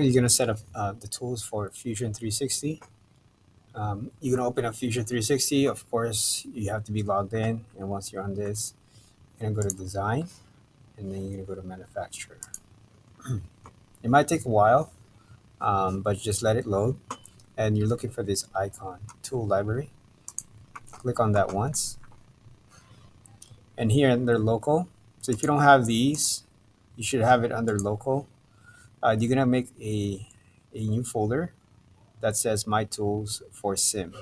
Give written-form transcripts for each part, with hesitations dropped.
You're going to set up the tools for Fusion 360. You're going to open up Fusion 360. Of course, you have to be logged in. And once you're on this, you're going to go to Design, and then you're going to go to Manufacturer. It might take a while, but just let it load. And you're looking for this icon, Tool Library. Click on that once. And here under Local, so if you don't have these, you should have it under Local. You're going to make a new folder that says My Tools for Sim.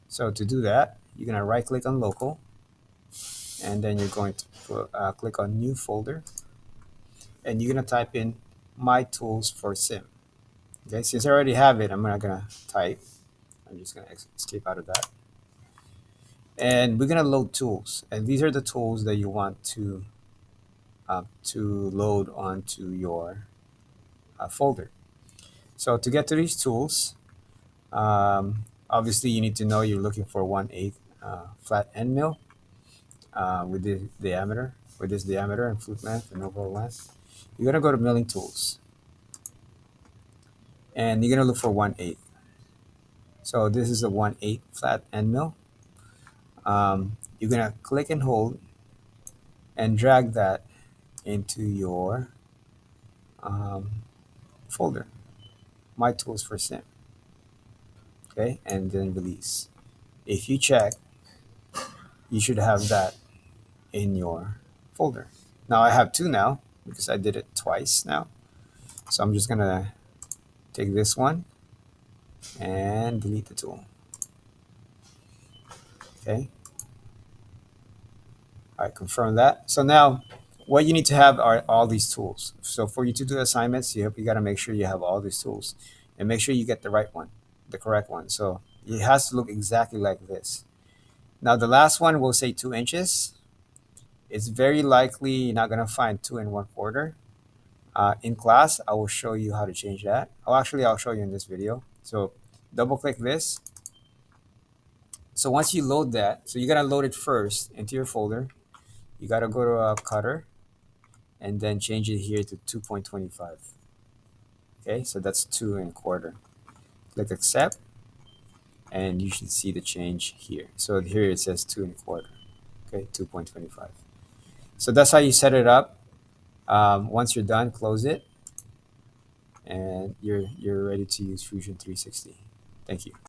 So to do that, you're going to right click on Local, and then you're going to click on New Folder, and you're going to type in My Tools for Sim. Okay, since I already have it, I'm not going to type. I'm just going to escape out of that. And we're going to load tools. And these are the tools that you want to load onto your folder. So to get to these tools, obviously you need to know you're looking for 1/8 flat end mill with this diameter and flute length and overall length. You're gonna go to milling tools, and you're gonna look for 1/8. So this is a 1/8 flat end mill. You're gonna click and hold and drag that into your folder, My Tools for Sim. Okay, and then release. If you check, you should have that in your folder. Now I have two now because I did it twice now. So I'm just gonna take this one and delete the tool. Okay. All right, confirm that. So now what you need to have are all these tools. So for you to do assignments, you got to make sure you have all these tools and make sure you get the right one, the correct one. So it has to look exactly like this. Now the last one will say 2 inches. It's very likely you're not going to find 2 1/4. In class, I will show you how to change that. Oh, actually, I'll show you in this video. So double click this. So once you load that, so you gotta load it first into your folder. You gotta go to a cutter and then change it here to 2.25. Okay, so that's 2 1/4. Click accept, and you should see the change here. So here it says 2 1/4. Okay, 2.25. So that's how you set it up. Once you're done, close it, and you're ready to use Fusion 360. Thank you.